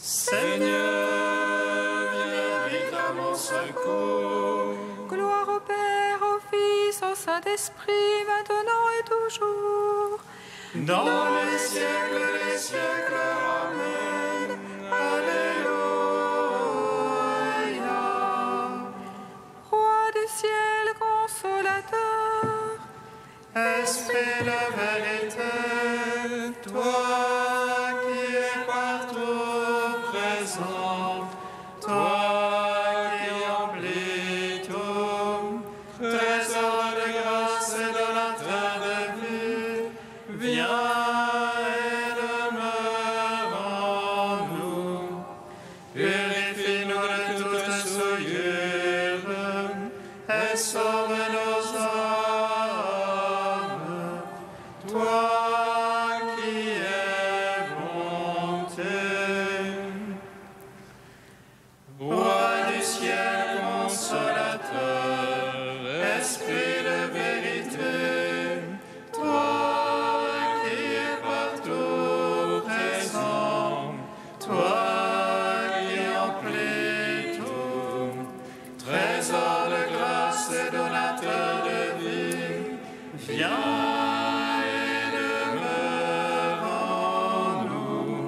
Seigneur, viens vite à mon secours. Gloire au Père, au Fils, au Saint-Esprit, maintenant et toujours. Dans les siècles des siècles, Amen. Alléluia. Roi du ciel, consolateur, Esprit de vérité, toi qui es partout présent, toi qui emplis tout, trésor de grâce et donateur de vie, viens et demeure en nous. Purifie-nous de toute souillure et sauve nos âmes. Toi qui es bonté, Roi du ciel consolateur, Esprit de vérité, toi qui es partout présent, toi qui emplis tout, trésor de grâce et donateur de vie, viens et demeure en nous.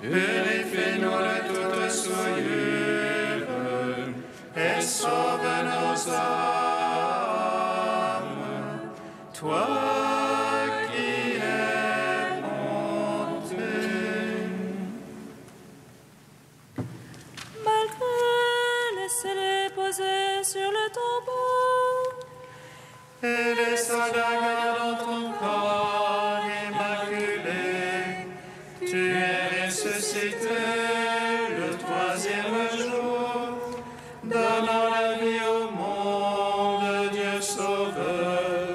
Purifie-nous de toute souillure et sauve nos âmes. Toi qui es bonté. Malgré, laissez-les poser sur le tombeau. Et les soldats gardant ton corps immaculé, tu es ressuscité le troisième jour, donnant la vie au monde, Dieu sauveur.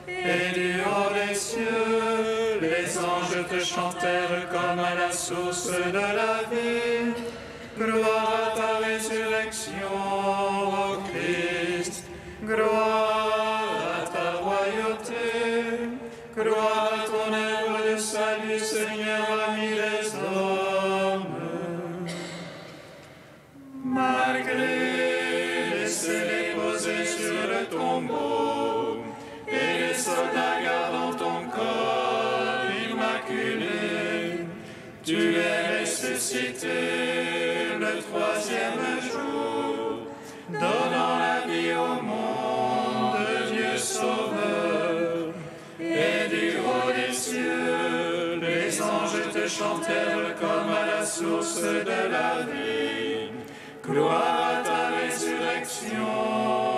Et du haut des cieux, les anges te chantèrent comme à la source de la vie. Gloire à ta résurrection, ô Christ. Gloire à ta royauté. Gloire à ton œuvre de salut, Seigneur, ami des hommes. Malgré, laissez-les poser sur le tombeau, et les soldats gardant ton corps immaculé, tu es ressuscité le troisième jour, donnant la vie au monde, Dieu sauveur. Et du haut des cieux, les anges te chantèrent comme à la source de la vie. Gloire à ta résurrection,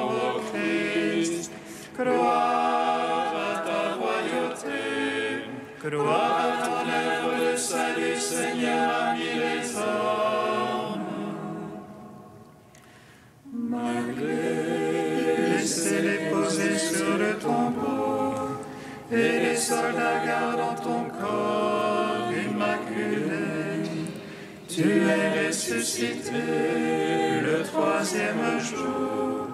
ô Christ. Gloire à ta royauté. Gloire à ton œuvre de salut, Seigneur, ami des hommes. Malgré, laissez-les poser sur le tombeau, et les soldats gardant ton corps immaculé, tu es ressuscité le troisième jour,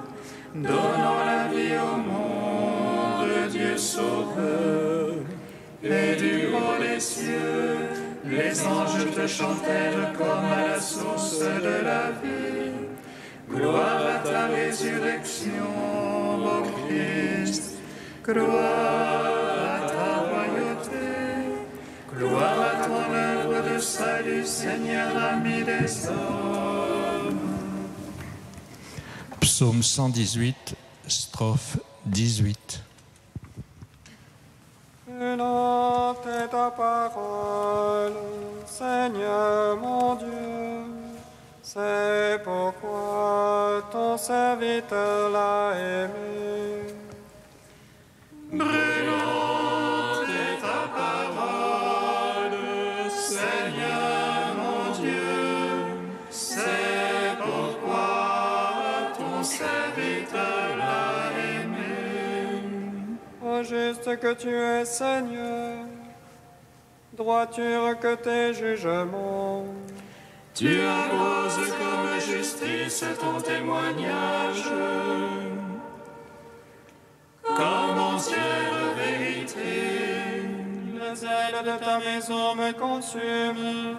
donnant la vie au monde, Dieu sauveur. Et du haut des cieux, les anges te chantèrent comme à la source de la vie. Gloire à ta résurrection, ô Christ. Gloire à ta royauté. Gloire à ton œuvre de salut, Seigneur, ami des hommes. Psaume 118, strophe 18. Lente est ta parole, Seigneur mon Dieu. C'est pourquoi ton serviteur l'a aimé. Brûlante est ta parole, Seigneur mon Dieu. C'est pourquoi ton serviteur l'a aimé. Ô juste que tu es, Seigneur, droiture que tes jugements. Tu imposes comme justice ton témoignage, comme entière vérité. Le zèle de ta maison me consume.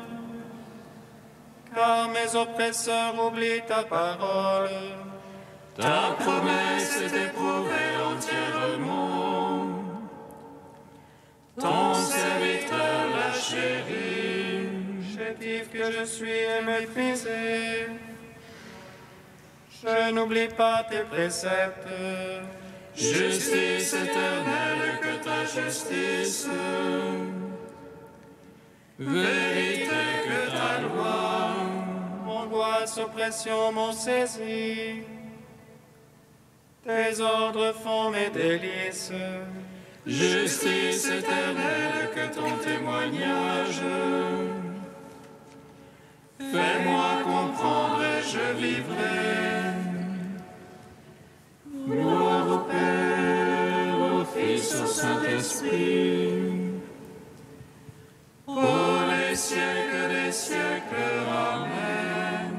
car mes oppresseurs oublient ta parole. Ta promesse est éprouvée entièrement. Ton serviteur la chérit. Chétif que je suis et méprisé, je n'oublie pas tes préceptes. Justice éternelle que ta justice, vérité que ta loi. Angoisse, oppression m'ont saisi, tes ordres font mes délices. Justice éternelle que ton témoignage, fais-moi comprendre et je vivrai. Gloire au Père, au Fils, au Saint-Esprit, pour les siècles des siècles. Amen.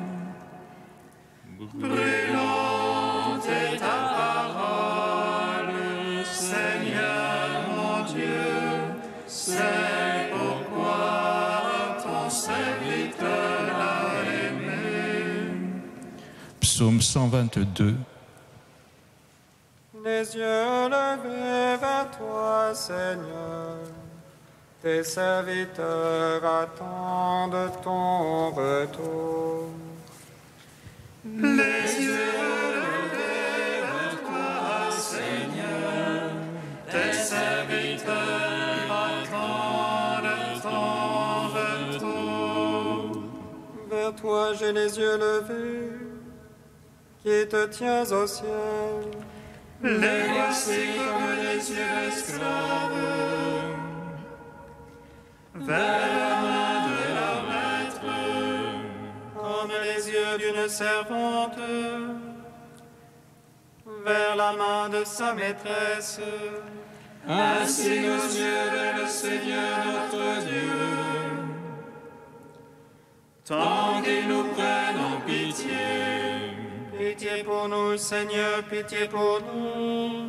Brûlante est ta parole, Seigneur mon Dieu, c'est pourquoi ton serviteur l'a aimé. Psaume 122. Les yeux levés vers toi, Seigneur, tes serviteurs attendent ton retour. Les yeux levés vers toi, Seigneur, tes serviteurs attendent ton retour. Vers toi j'ai les yeux levés, qui te tiens au ciel. Les voici comme les yeux d'esclaves, vers la main de leur maître, Comme les yeux d'une servante, vers la main de sa maîtresse. ainsi nos yeux vers le Seigneur notre Dieu, tant qu'ils nous prennent en pitié. Pitié pour nous, Seigneur, pitié pour nous.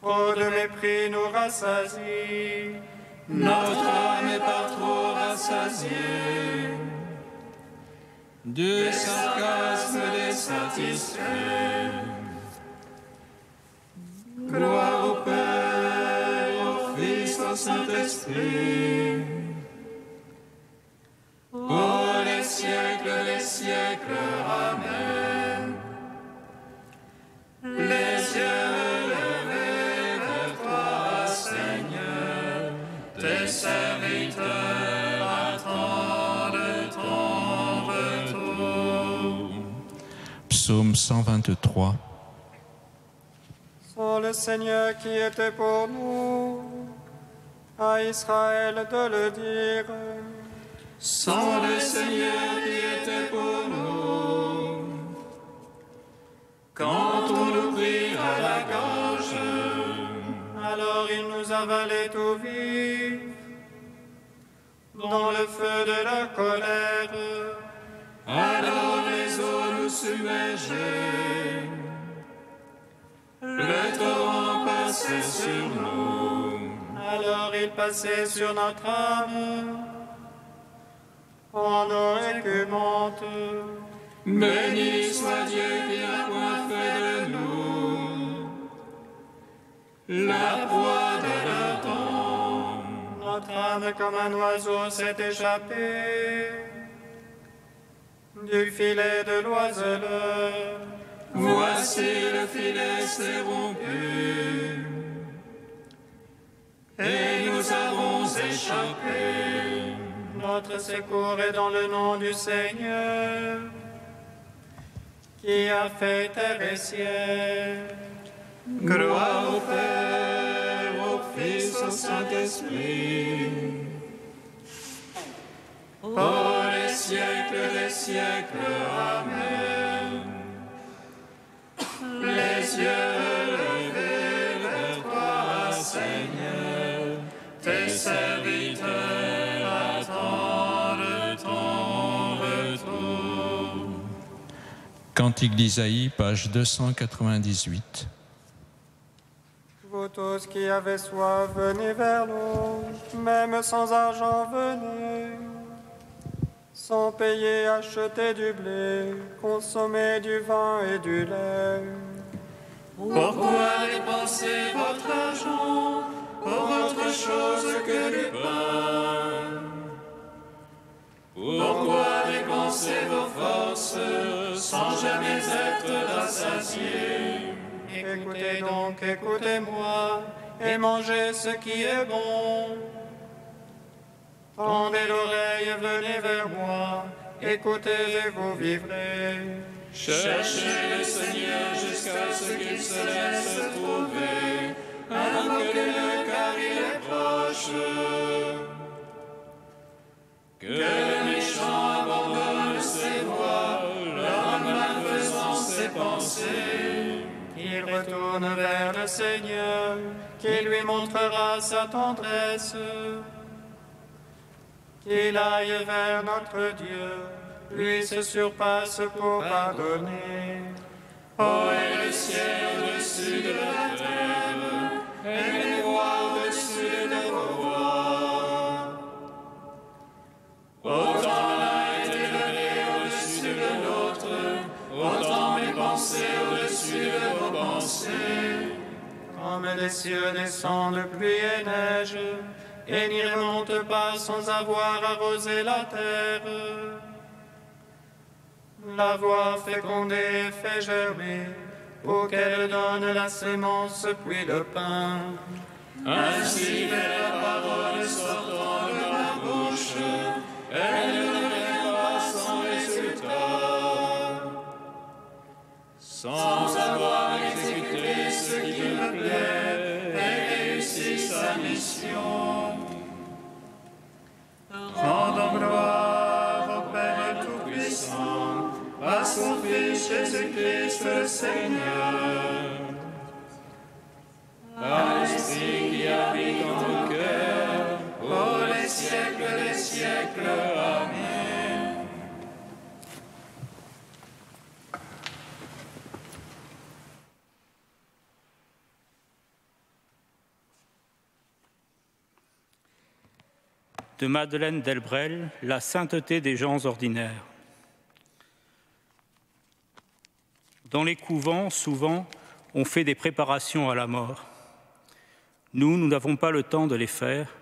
Trop de mépris nous rassasie. Notre âme est par trop rassasiée, du sarcasme désatisfait. Gloire au Père, au Fils, au Saint-Esprit, pour les siècles des siècles. Amen. Les yeux levés vers toi, Seigneur, tes serviteurs attendent ton retour. Psaume 123. Sans le Seigneur qui était pour nous, à Israël de le dire. Sans le Seigneur qui était pour nous, quand on nous prit à la gorge, Alors il nous avalait tout vif dans le feu de la colère. alors les eaux nous submergeaient, le torrent passait sur nous. Alors il passait sur notre âme en eau écumante. Béni soit Dieu qui n'a point fait de nous la proie de leur temps. Notre âme comme un oiseau s'est échappée du filet de l'oiseleur. Voici le filet s'est rompu, et nous avons échappé. Notre secours est dans le nom du Seigneur, qui a fait terre et ciel. Gloire au Père, au Fils, au Saint-Esprit, pour les siècles des siècles. Amen. Les yeux levés vers toi, Seigneur, tes serviteurs attendent ton retour. Cantique d'Isaïe, page 298. Vous tous qui avez soif, venez vers l'eau, même sans argent, venez. sans payer, acheter du blé, consommer du vin et du lait. Pourquoi dépenser votre argent pour autre chose que du pain? Pourquoi dépenser vos forces sans jamais être rassasiés? Écoutez donc, écoutez-moi, et mangez ce qui est bon. Tendez l'oreille, venez vers moi, écoutez et vous vivrez. Cherchez le Seigneur jusqu'à ce qu'il se laisse trouver. Invoquez-le car il est proche. Que le méchant abandonne ses voies, l'homme malfaisant ses pensées. Qu'il retourne vers le Seigneur, qui lui montrera sa tendresse. Qu'il aille vers notre Dieu, lui se surpasse pour pardonner. Ô est le ciel au-dessus de la terre, et les voies au-dessus de vos voies. Autant l'un est élevé au-dessus de l'autre, autant mes pensées au-dessus de vos pensées. Comme les cieux descendent pluie et neige, et n'y remontent pas sans avoir arrosé la terre. La voie fécondée fait germer, pour qu'elle donne la sémence puis le pain. Ainsi fait la parole sortant de ma bouche, elle ne revient pas sans résultat. Sans avoir exécuté ce qui me plaît, elle réussit sa mission. Rendons gloire au Père Tout-Puissant, à son Fils Jésus-Christ le Seigneur. Par l'Esprit qui habite en nos cœurs, pour les siècles des siècles. Amen. De Madeleine Delbrel, La sainteté des gens ordinaires. Dans les couvents, souvent, on fait des préparations à la mort. Nous n'avons pas le temps de les faire,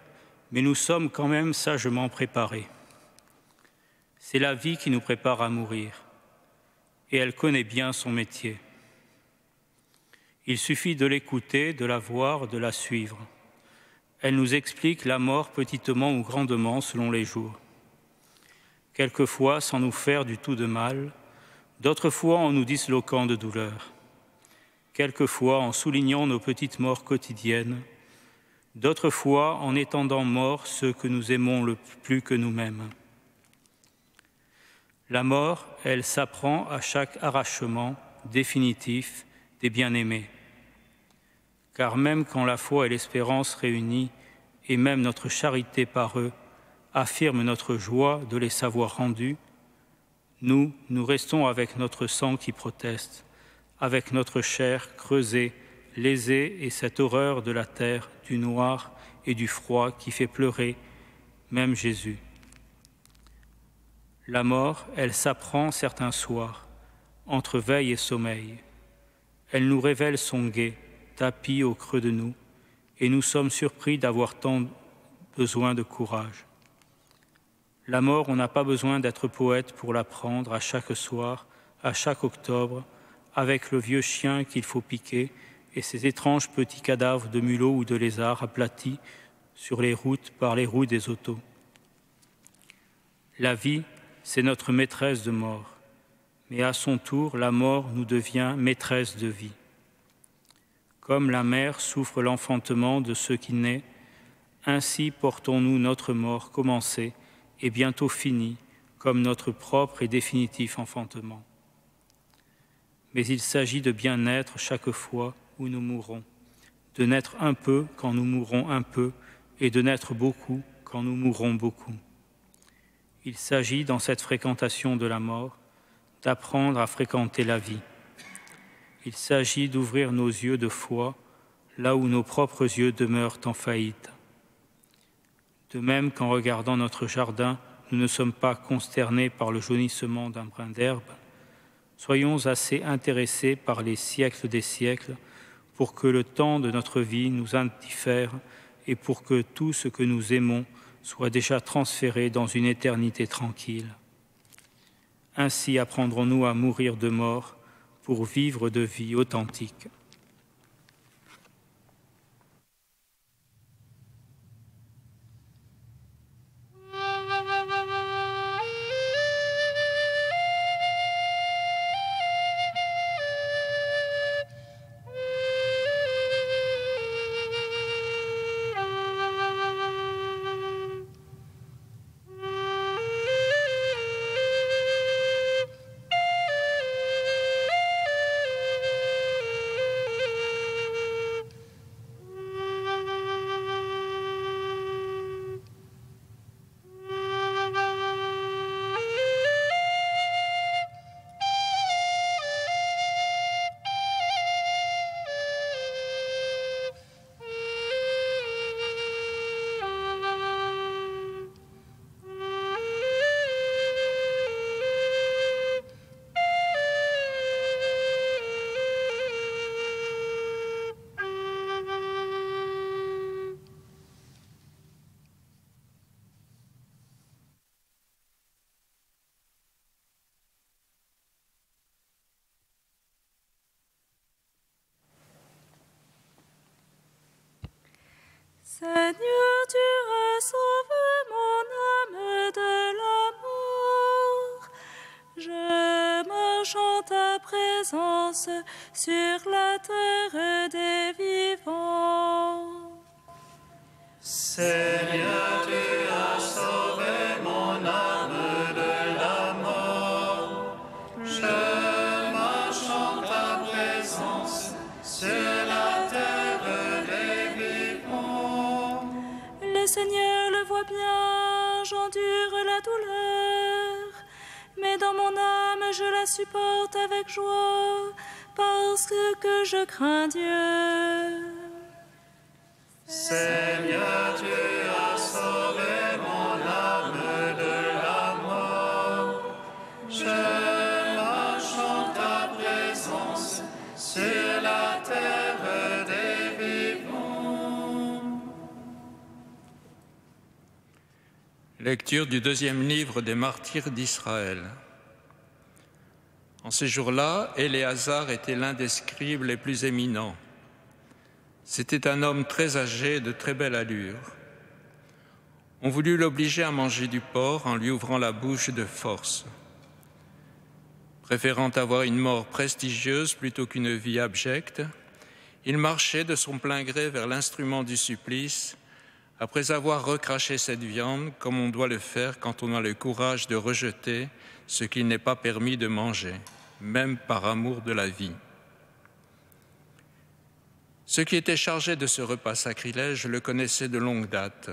mais nous sommes quand même sagement préparés. C'est la vie qui nous prépare à mourir, et elle connaît bien son métier. Il suffit de l'écouter, de la voir, de la suivre. Elle nous explique la mort petitement ou grandement selon les jours. Quelquefois sans nous faire du tout de mal, d'autres fois en nous disloquant de douleur, quelquefois en soulignant nos petites morts quotidiennes, d'autres fois en étendant morts ceux que nous aimons le plus que nous-mêmes. La mort, elle s'apprend à chaque arrachement définitif des bien-aimés. Car même quand la foi et l'espérance réunies, et même notre charité par eux, affirment notre joie de les savoir rendus, nous restons avec notre sang qui proteste, avec notre chair creusée, lésée et cette horreur de la terre, du noir et du froid qui fait pleurer même Jésus. La mort, elle s'apprend certains soirs, entre veille et sommeil. Elle nous révèle son guet, tapis au creux de nous, et nous sommes surpris d'avoir tant besoin de courage. La mort, on n'a pas besoin d'être poète pour l'apprendre à chaque soir, à chaque octobre, avec le vieux chien qu'il faut piquer et ces étranges petits cadavres de mulots ou de lézards aplatis sur les routes par les roues des autos. La vie, c'est notre maîtresse de mort, mais à son tour, la mort nous devient maîtresse de vie. Comme la mère souffre l'enfantement de ce qui naît, ainsi portons-nous notre mort commencée et bientôt finie, comme notre propre et définitif enfantement. Mais il s'agit de bien naître chaque fois où nous mourrons, de naître un peu quand nous mourrons un peu, et de naître beaucoup quand nous mourrons beaucoup. Il s'agit, dans cette fréquentation de la mort, d'apprendre à fréquenter la vie. Il s'agit d'ouvrir nos yeux de foi là où nos propres yeux demeurent en faillite. De même qu'en regardant notre jardin, nous ne sommes pas consternés par le jaunissement d'un brin d'herbe, soyons assez intéressés par les siècles des siècles pour que le temps de notre vie nous indiffère et pour que tout ce que nous aimons soit déjà transféré dans une éternité tranquille. Ainsi apprendrons-nous à mourir de mort pour vivre de vie authentique. Seigneur, tu as sauvé mon âme de la mort. Je marche en ta présence sur la terre des vivants. Seigneur, tu as sauvé mon âme de la mort. Je marche en ta présence sur la terre des vivants. Le Seigneur le voit bien, j'endure la douleur, mais dans mon âme je la supporte avec joie, parce que je crains Dieu. Seigneur, tu as sauvé mon âme de la mort. Je marche en ta présence sur la terre des vivants. Lecture du deuxième livre des martyrs d'Israël. En ces jours-là, Éléazar était l'un des scribes les plus éminents. C'était un homme très âgé et de très belle allure. On voulut l'obliger à manger du porc en lui ouvrant la bouche de force. Préférant avoir une mort prestigieuse plutôt qu'une vie abjecte, il marchait de son plein gré vers l'instrument du supplice, après avoir recraché cette viande comme on doit le faire quand on a le courage de rejeter ce qu'il n'est pas permis de manger, même par amour de la vie. Ceux qui étaient chargés de ce repas sacrilège le connaissaient de longue date.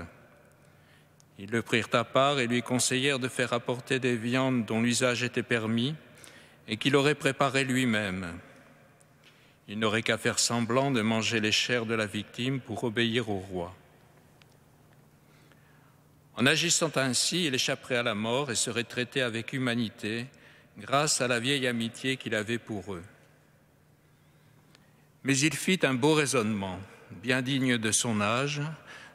Ils le prirent à part et lui conseillèrent de faire apporter des viandes dont l'usage était permis et qu'il aurait préparées lui-même. Il n'aurait qu'à faire semblant de manger les chairs de la victime pour obéir au roi. En agissant ainsi, il échapperait à la mort et serait traité avec humanité grâce à la vieille amitié qu'il avait pour eux. Mais il fit un beau raisonnement, bien digne de son âge,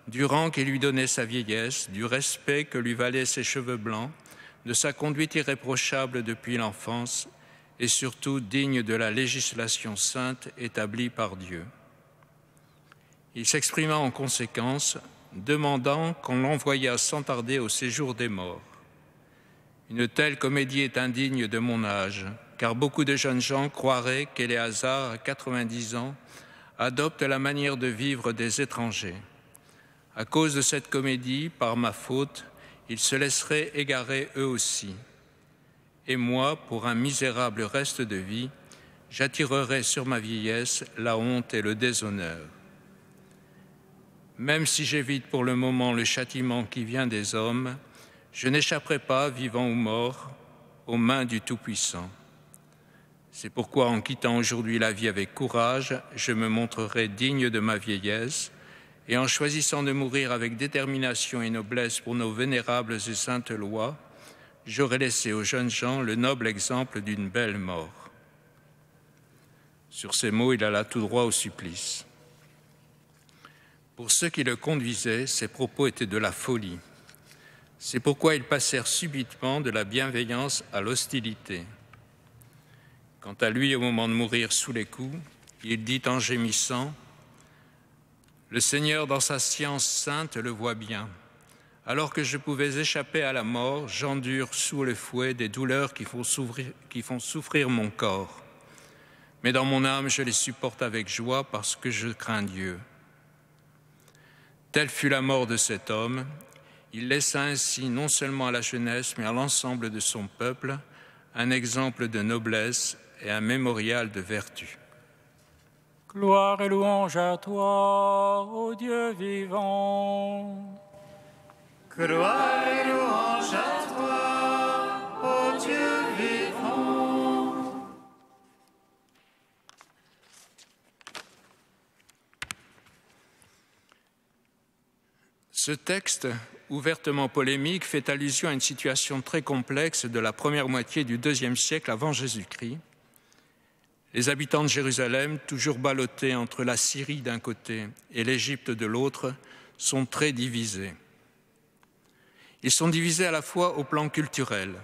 du rang qui lui donnait sa vieillesse, du respect que lui valaient ses cheveux blancs, de sa conduite irréprochable depuis l'enfance et surtout digne de la législation sainte établie par Dieu. Il s'exprima en conséquence, demandant qu'on l'envoyât sans tarder au séjour des morts. Une telle comédie est indigne de mon âge, car beaucoup de jeunes gens croiraient qu'Éléazar, à 90 ans, adopte la manière de vivre des étrangers. À cause de cette comédie, par ma faute, ils se laisseraient égarer eux aussi. Et moi, pour un misérable reste de vie, j'attirerai sur ma vieillesse la honte et le déshonneur. Même si j'évite pour le moment le châtiment qui vient des hommes, je n'échapperai pas, vivant ou mort, aux mains du Tout-Puissant. C'est pourquoi, en quittant aujourd'hui la vie avec courage, je me montrerai digne de ma vieillesse et en choisissant de mourir avec détermination et noblesse pour nos vénérables et saintes lois, j'aurais laissé aux jeunes gens le noble exemple d'une belle mort. » Sur ces mots, il alla tout droit au supplice. Pour ceux qui le conduisaient, ces propos étaient de la folie. C'est pourquoi ils passèrent subitement de la bienveillance à l'hostilité. Quant à lui, au moment de mourir sous les coups, il dit en gémissant : « Le Seigneur, dans sa science sainte, le voit bien. Alors que je pouvais échapper à la mort, j'endure sous le fouet des douleurs qui font souffrir mon corps. Mais dans mon âme, je les supporte avec joie parce que je crains Dieu. » Telle fut la mort de cet homme. Il laissa ainsi non seulement à la jeunesse, mais à l'ensemble de son peuple, un exemple de noblesse et un mémorial de vertu. Gloire et louange à toi, ô Dieu vivant. Gloire et louange à toi, ô Dieu vivant. Ce texte, ouvertement polémique, fait allusion à une situation très complexe de la première moitié du IIe siècle avant Jésus-Christ. Les habitants de Jérusalem, toujours ballottés entre la Syrie d'un côté et l'Égypte de l'autre, sont très divisés. Ils sont divisés à la fois au plan culturel.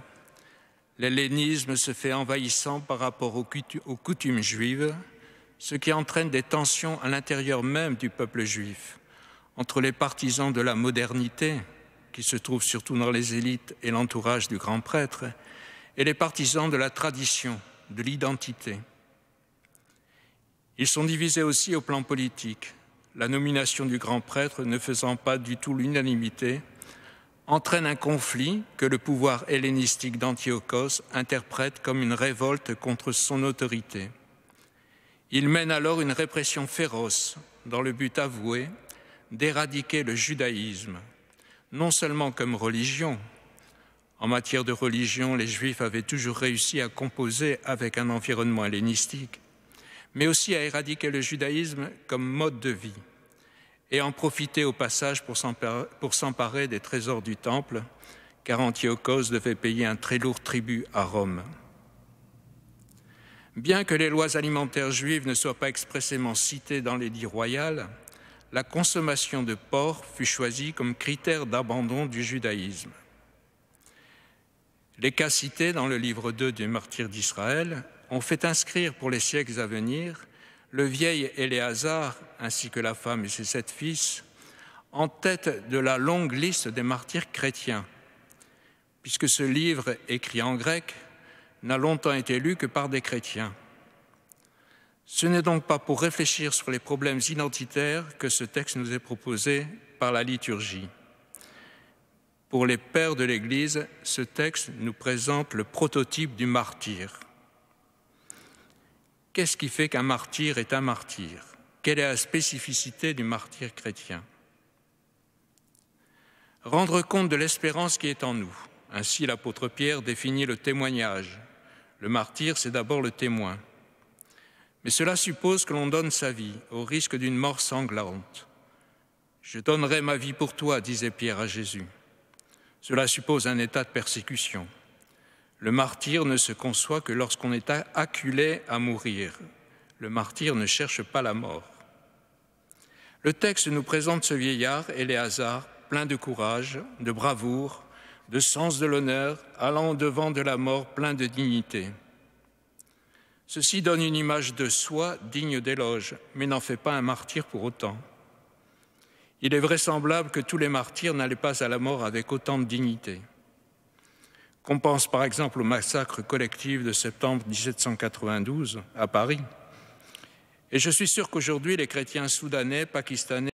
L'hellénisme se fait envahissant par rapport aux coutumes juives, ce qui entraîne des tensions à l'intérieur même du peuple juif, entre les partisans de la modernité, qui se trouvent surtout dans les élites et l'entourage du grand prêtre, et les partisans de la tradition, de l'identité. Ils sont divisés aussi au plan politique. La nomination du grand prêtre, ne faisant pas du tout l'unanimité, entraîne un conflit que le pouvoir hellénistique d'Antiochos interprète comme une révolte contre son autorité. Il mène alors une répression féroce dans le but avoué d'éradiquer le judaïsme, non seulement comme religion. En matière de religion, les Juifs avaient toujours réussi à composer avec un environnement hellénistique, mais aussi à éradiquer le judaïsme comme mode de vie et en profiter au passage pour s'emparer des trésors du temple, car Antiochos devait payer un très lourd tribut à Rome. Bien que les lois alimentaires juives ne soient pas expressément citées dans l'édit royal, la consommation de porc fut choisie comme critère d'abandon du judaïsme. Les cas cités dans le livre 2 du Martyr d'Israël ont fait inscrire pour les siècles à venir le vieil Éléazar ainsi que la femme et ses 7 fils en tête de la longue liste des martyrs chrétiens, puisque ce livre, écrit en grec, n'a longtemps été lu que par des chrétiens. Ce n'est donc pas pour réfléchir sur les problèmes identitaires que ce texte nous est proposé par la liturgie. Pour les pères de l'Église, ce texte nous présente le prototype du martyr. Qu'est-ce qui fait qu'un martyr est un martyr? Quelle est la spécificité du martyr chrétien? Rendre compte de l'espérance qui est en nous. Ainsi, l'apôtre Pierre définit le témoignage. Le martyr, c'est d'abord le témoin. Mais cela suppose que l'on donne sa vie, au risque d'une mort sanglante. « Je donnerai ma vie pour toi », disait Pierre à Jésus. Cela suppose un état de persécution. Le martyr ne se conçoit que lorsqu'on est acculé à mourir. Le martyr ne cherche pas la mort. Le texte nous présente ce vieillard, Éléazar, plein de courage, de bravoure, de sens de l'honneur, allant au-devant de la mort, plein de dignité. Ceci donne une image de soi digne d'éloge, mais n'en fait pas un martyr pour autant. Il est vraisemblable que tous les martyrs n'allaient pas à la mort avec autant de dignité. Qu'on pense par exemple au massacre collectif de septembre 1792 à Paris. Et je suis sûr qu'aujourd'hui, les chrétiens soudanais, pakistanais